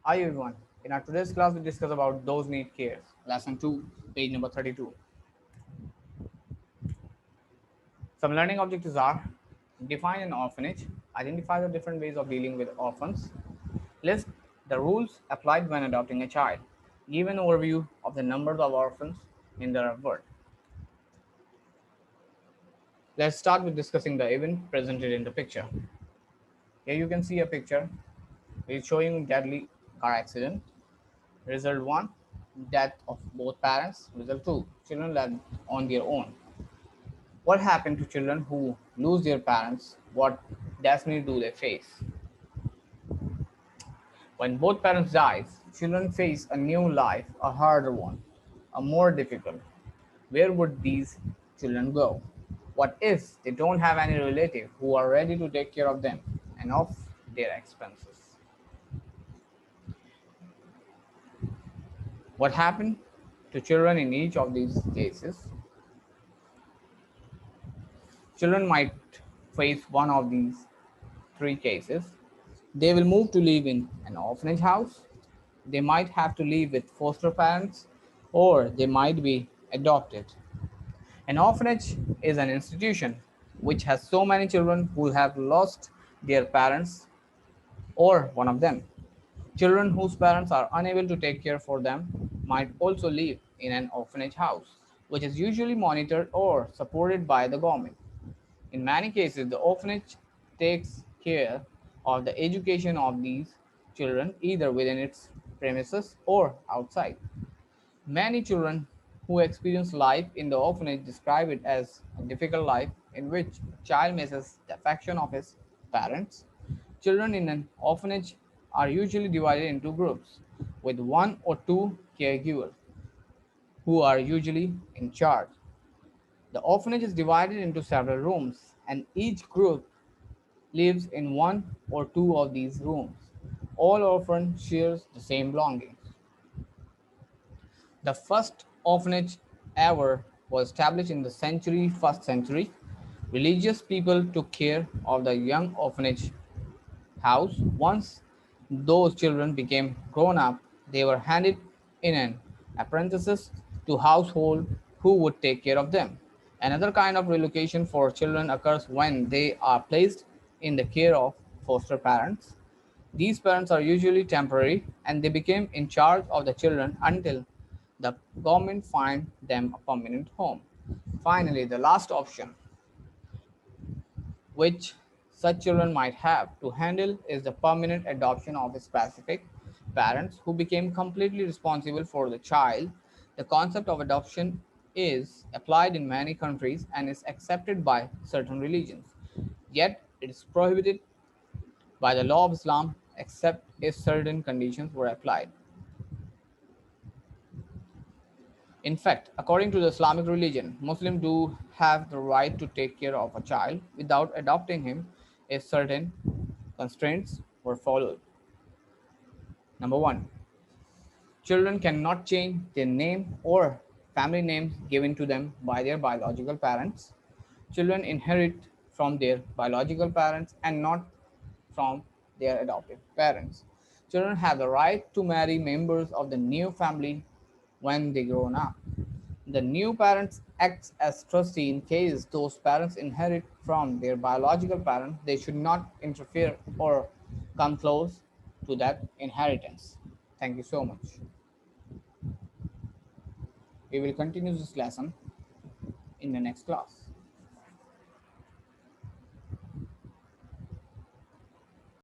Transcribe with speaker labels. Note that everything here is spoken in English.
Speaker 1: Hi everyone. In our today's class, we discuss about those need cares. Lesson 2, page number 32. Some learning objectives are define an orphanage, identify the different ways of dealing with orphans, list the rules applied when adopting a child, give an overview of the numbers of orphans in the world. Let's start with discussing the event presented in the picture. Here you can see a picture which is showing deadly car accident. Result 1, death of both parents. Result 2, children left on their own. What happened to children who lose their parents? What destiny do they face? When both parents die, children face a new life, a harder one, a more difficult. Where would these children go? What if they don't have any relative who are ready to take care of them and of their expenses? What happened to children in each of these cases? Children might face one of these three cases. They will move to live in an orphanage house, they might have to live with foster parents, or they might be adopted. An orphanage is an institution which has so many children who have lost their parents or one of them. Children whose parents are unable to take care for them might also live in an orphanage house, which is usually monitored or supported by the government. In many cases, the orphanage takes care of the education of these children either within its premises or outside. Many children who experience life in the orphanage describe it as a difficult life in which a child misses the affection of his parents. Children in an orphanage are usually divided into groups with one or two caregivers who are usually in charge. The orphanage is divided into several rooms, and each group lives in one or two of these rooms. All orphans share the same belongings. The first orphanage ever was established in the first century. Religious people took care of the young orphanage house. Once those children became grown up, they were handed in an apprentices to household who would take care of them. Another kind of relocation for children occurs when they are placed in the care of foster parents. These parents are usually temporary and they become in charge of the children until the government find them a permanent home. Finally, the last option which such children might have to handle is the permanent adoption of specific parents who became completely responsible for the child. The concept of adoption is applied in many countries and is accepted by certain religions. Yet, it is prohibited by the law of Islam except if certain conditions were applied. In fact, according to the Islamic religion, Muslims do have the right to take care of a child without adopting him if certain constraints were followed. Number one, children cannot change their name or family names given to them by their biological parents. Children inherit from their biological parents and not from their adoptive parents. Children have the right to marry members of the new family when they grow up. The new parents act as trustee in case those parents inherit from their biological parents. They should not interfere or come close to that inheritance. Thank you so much. We will continue this lesson in the next class.